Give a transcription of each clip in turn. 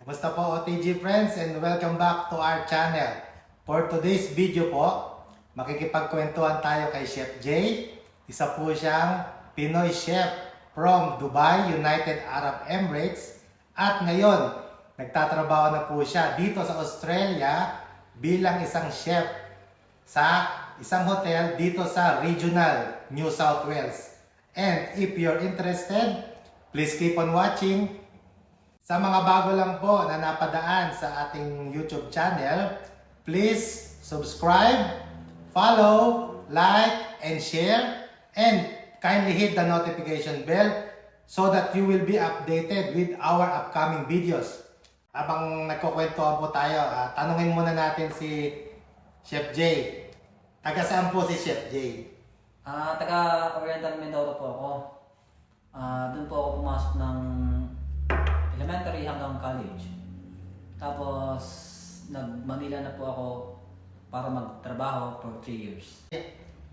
Kumusta po OTG friends and welcome back to our channel. For today's video po, makikipagkwentuhan tayo kay Chef Jay. Isa po siyang Pinoy chef from Dubai, United Arab Emirates. At ngayon, nagtatrabaho na po siya dito sa Australia bilang isang chef sa isang hotel dito sa Regional New South Wales. And if you're interested, please keep on watching. Sa mga bago lang po na napadaan sa ating YouTube channel, please subscribe, follow, like, and share, and kindly hit the notification bell so that you will be updated with our upcoming videos. Habang nagkukwentuhan po tayo, tanungin muna natin si Chef Jay. Taga saan po si Chef Jay? Taga Oriental Mindoro po ako. Doon po ako pumasok ng elementary hanggang college. Tapos, nag-Manila na po ako para magtrabaho for 3 years.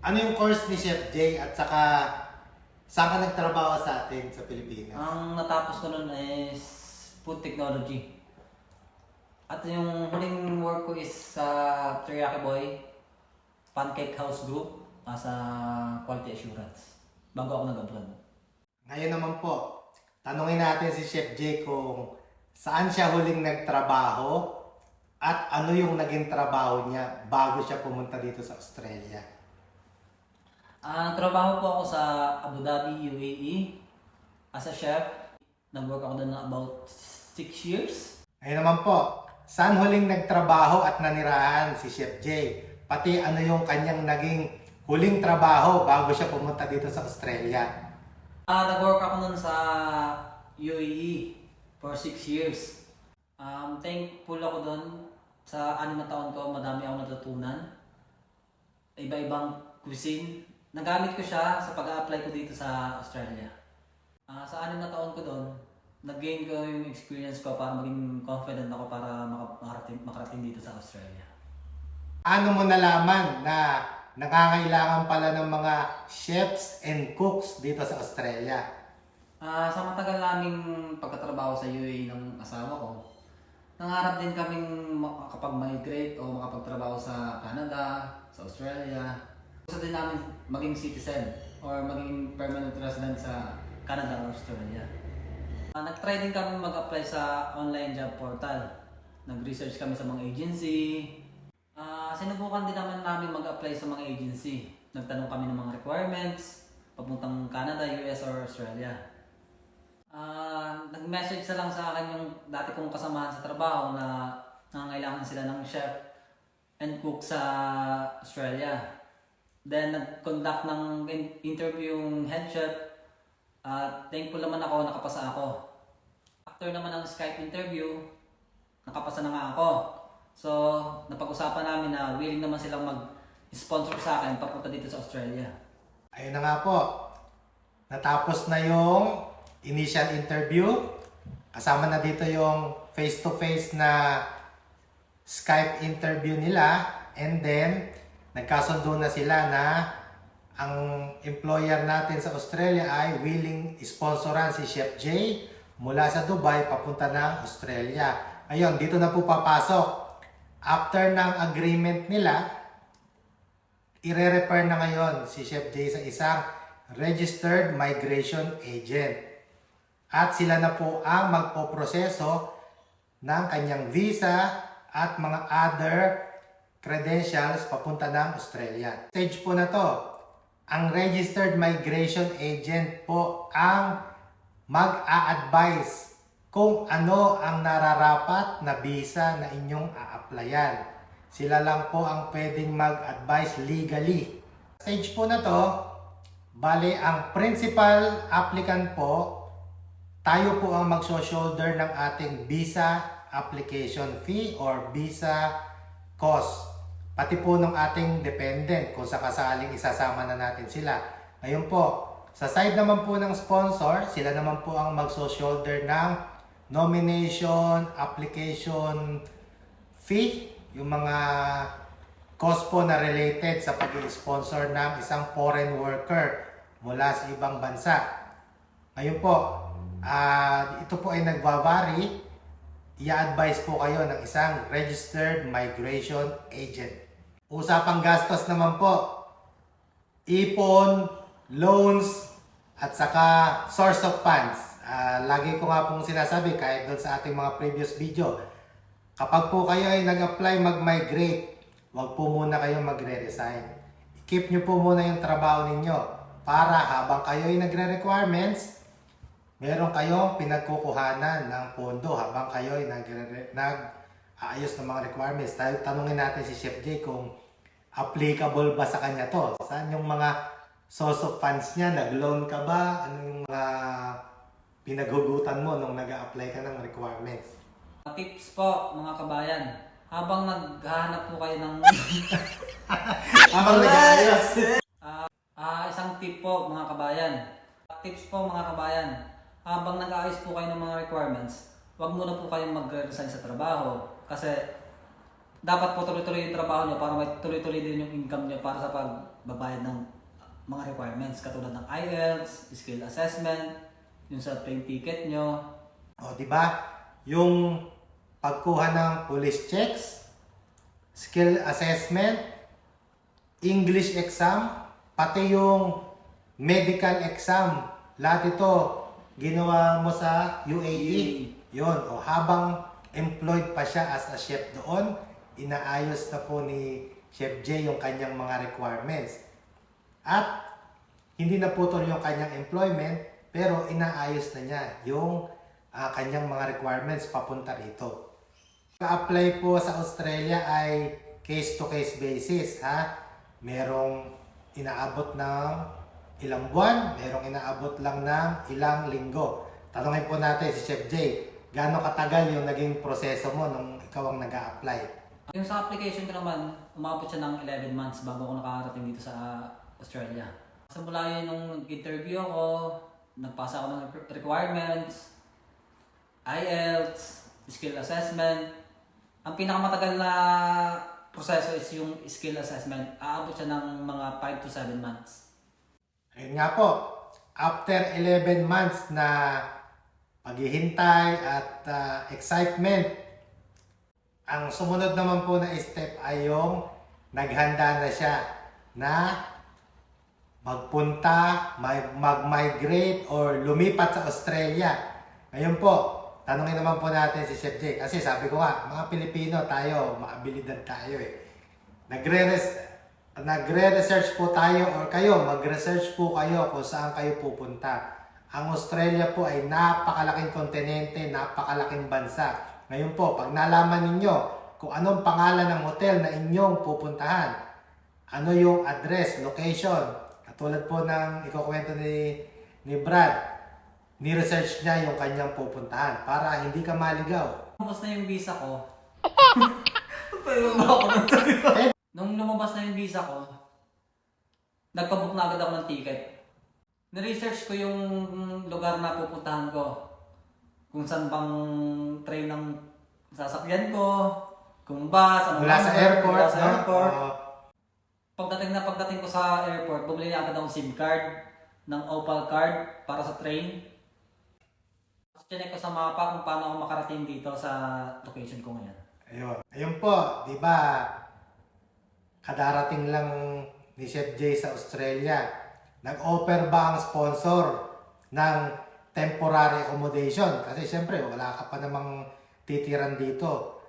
Ano yung course ni Chef Jay at saka saan ka nagtrabaho sa atin sa Pilipinas? Ang natapos ko nun is food technology. At yung huling work ko is sa Teriyaki Boy Pancake House Group as a quality assurance bago ako nag-abroad. Ngayon naman po, tanungin natin si Chef Jay kung saan siya huling nagtrabaho at ano yung naging trabaho niya bago siya pumunta dito sa Australia. Trabaho po ako sa Abu Dhabi, UAE as a chef. Nag-work ako doon na about 6 years. Ngayon naman po, saan huling nagtrabaho at nanirahan si Chef Jay? Pati ano yung kanyang naging huling trabaho bago siya pumunta dito sa Australia? Nag-work ako nun sa UAE for 6 years. Thankful ako doon sa 6 na taon ko, madami ako natutunan. Iba-ibang cuisine. Nagamit ko siya sa pag-a-apply ko dito sa Australia. Sa 6 na taon ko doon, nag-gain ko yung experience ko para maging confident ako para makarating dito sa Australia. Ano mo nalaman na nangangailangan pala ng mga chefs and cooks dito sa Australia? Sa matagal naming pagkatrabaho sa UAE ng asawa ko, nangarap din kaming makapag-migrate o makapagtrabaho sa Canada, sa Australia. Gusto din namin maging citizen or maging permanent resident sa Canada or Australia. Nag-try din kami mag-apply sa online job portal. Nag-research kami sa mga agency. Sinubukan din naman namin mag-apply sa mga agency. Nagtanong kami ng mga requirements, papuntang Canada, US, or Australia. Nag-message lang sa akin yung dati kong kasamahan sa trabaho na nangangailangan sila ng chef and cook sa Australia. Then, nag-conduct ng interview yung head chef. Thankful naman ako, nakapasa ako. After naman ng Skype interview, nakapasa na nga ako. So, napag-usapan namin na willing naman silang mag-sponsor sa akin papunta dito sa Australia. Ayun na nga po. Natapos na yung initial interview. Kasama na dito yung face-to-face na Skype interview nila. And then, nagkasundo na sila na ang employer natin sa Australia ay willing sponsoran si Chef Jay mula sa Dubai papunta ng Australia. Ayun, dito na po papasok. After ng agreement nila, ire-refer na ngayon si Chef Jay sa isang registered migration agent. At sila na po ang magpoproseso ng kanyang visa at mga other credentials papunta ng Australia. Stage po na to. Ang registered migration agent po ang mag-a-advise kung ano ang nararapat na visa na inyong a-applyan. Sila lang po ang pwedeng mag-advise legally. Stage po na to, bale ang principal applicant po, tayo po ang magso-shoulder ng ating visa application fee or visa cost. Pati po ng ating dependent kung sakasaling isasama na natin sila. Ngayon po, sa side naman po ng sponsor, sila naman po ang magso-shoulder ng nomination, application fee, yung mga cost po na related sa pag-sponsor ng isang foreign worker mula sa ibang bansa. Ngayon po, ito po ay nagvavary i-advise po kayo ng isang registered migration agent. Usapang gastos naman po, ipon, loans, at saka source of funds. Lagi ko nga pong sinasabi kahit doon sa ating mga previous video, kapag po kayo ay nag-apply mag-migrate, huwag po muna kayo magre-resign. Keep nyo po muna yung trabaho ninyo para habang kayo ay nagre-requirements, meron kayong pinagkukuhanan ng pondo habang kayo ay nag-aayos ng mga requirements. Tanungin natin si Chef J kung applicable ba sa kanya to. Saan yung mga source of funds niya? Nag-loan ka ba? Ano yung mga pinaghugutan mo nung nag-a-apply ka ng requirements? Tips po mga kabayan, habang naghahanap po kayo ng Habang nag-aayos. isang tip po mga kabayan. Tips po mga kabayan, habang nag-aayos po kayo ng mga requirements, huwag muna po kayong mag-resign sa trabaho kasi dapat po tuloy-tuloy yung trabaho nyo para may tuloy-tuloy din yung income nyo para sa pagbabayad ng mga requirements katulad ng IELTS, skill assessment, yung sa train ticket nyo. O, di ba? Yung pagkuha ng police checks, skill assessment, English exam, pati yung medical exam. Lahat ito ginawa mo sa UAE. Yun. O, habang employed pa siya as a chef doon, inaayos na po ni Chef J yung kanyang mga requirements. At hindi na putol yung kanyang employment, pero inaayos na niya yung kanyang mga requirements papunta rito. Apply po sa Australia ay case-to-case basis. Merong inaabot ng ilang buwan, merong inaabot lang ng ilang linggo. Tanungin po natin si Chef J, gaano katagal yung naging proseso mo nung ikaw ang nag-a-apply? Yung sa application ko naman, umabot siya ng 11 months bago ako nakarating dito sa Australia. Simula yun nung interview ako, nagpasa ako ng requirements, IELTS, skill assessment. Ang pinakamatagal na proseso is yung skill assessment. Aabot siya ng mga 5 to 7 months. Ayun nga po, after 11 months na paghihintay at excitement, ang sumunod naman po na step ay yung naghanda na siya na magpunta, mag-migrate or lumipat sa Australia. Ngayon po, tanungin naman po natin si Chef J. Kasi sabi ko nga, mga Pilipino tayo, maabilidad tayo eh. Nagre-research po tayo or kayo, mag-research po kayo kung saan kayo pupunta. Ang Australia po ay napakalaking kontinente, napakalaking bansa. Ngayon po, pag nalaman ninyo kung anong pangalan ng hotel na inyong pupuntahan, ano yung address, location, katulad po ng ikukwento ni Brad, ni-research niya yung kanyang pupuntahan para hindi ka maligaw. Lumabas na yung visa ko. Nung lumabas na yung visa ko, nagpabook na agad ako ng ticket. Niresearch ko yung lugar na pupuntahan ko. Kung saan bang train ng sasakyan ko, kung bus, Mula sa airport, mula sa no? airport. Pagdating ko sa airport, bumili na agad akong SIM card ng Opal card para sa train. Chinek ko sa mapa kung paano ako makarating dito sa location ko ngayon. Ayun. Ayun po, di ba? Kadarating lang ni Chef J sa Australia. Nag-offer ba ang sponsor ng temporary accommodation? Kasi syempre, wala ka pa namang titiran dito.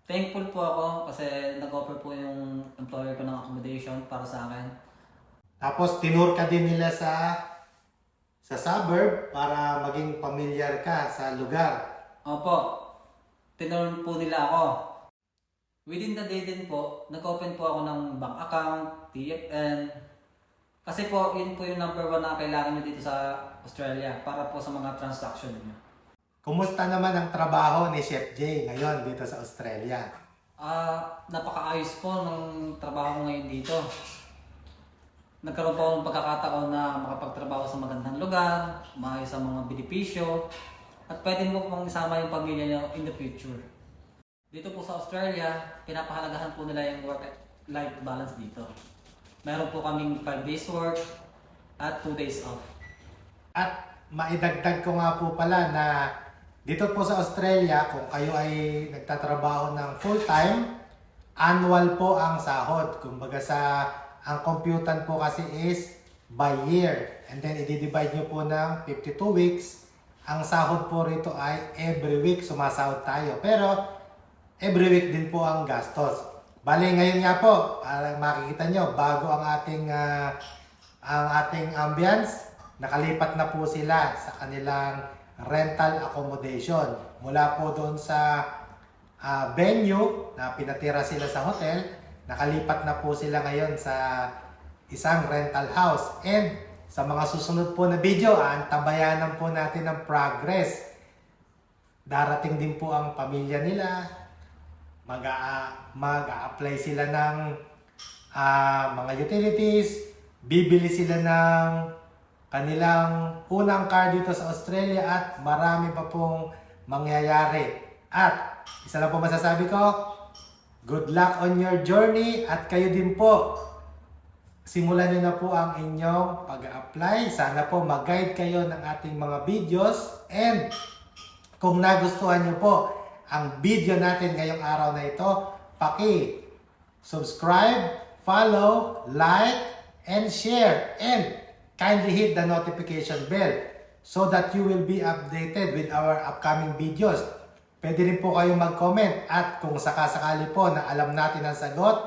Thankful po ako kasi nag-offer po yung employer ko ng accommodation para sa akin. Tapos tinur ka din nila sa suburb para maging pamilyar ka sa lugar. Opo, tinurn po nila ako. Within the day din po, nag-open po ako ng bank account, TFN. Kasi po, yun po yung number 1 na kailangan nyo dito sa Australia para po sa mga transaction nyo. Kumusta naman ang trabaho ni Chef J ngayon dito sa Australia? Napakaayos po ng trabaho ko ngayon dito. Nagkaroon po ako ng pagkakataon na makapagtrabaho sa magandang lugar, maayos sa mga benepisyo, at pwede mo pong isama yung pamilya nyo in the future. Dito po sa Australia, pinapahalagahan po nila yung work-life balance dito. Meron po kaming 5 days work at 2 days off. At maidagdag ko nga po pala na Dito po sa Australia, kung kayo ay nagtatrabaho ng full-time, annual po ang sahod. Kumbaga ang computan po kasi is by year. And then i-divide nyo po ng 52 weeks. Ang sahod po rito ay every week sumasahod tayo. Pero every week din po ang gastos. Bale ngayon nga po, makikita nyo, bago ang ating ambience, nakalipat na po sila sa kanilang rental accommodation. Mula po doon sa venue na pinatira sila sa hotel, nakalipat na po sila ngayon sa isang rental house. And sa mga susunod po na video, antabayanan po natin ang progress. Darating din po ang pamilya nila, mag-a-apply sila ng mga utilities, bibili sila ng kanilang unang car dito sa Australia at marami pa pong mangyayari. At isa lang po masasabi ko, good luck on your journey at kayo din po. Simulan nyo na po ang inyong pag-apply. Sana po mag-guide kayo ng ating mga videos. And kung nagustuhan nyo po ang video natin ngayong araw na ito, paki-subscribe, follow, like, and share. And kindly hit the notification bell so that you will be updated with our upcoming videos. Pwede rin po kayong mag-comment at kung sakasakali po na alam natin ang sagot,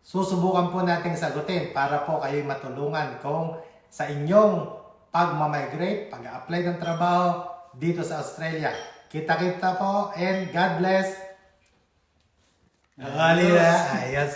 susubukan po nating sagutin para po kayo matulungan kung sa inyong pag-migrate, pag-apply ng trabaho dito sa Australia. Kita-kita po and God bless. Ayos.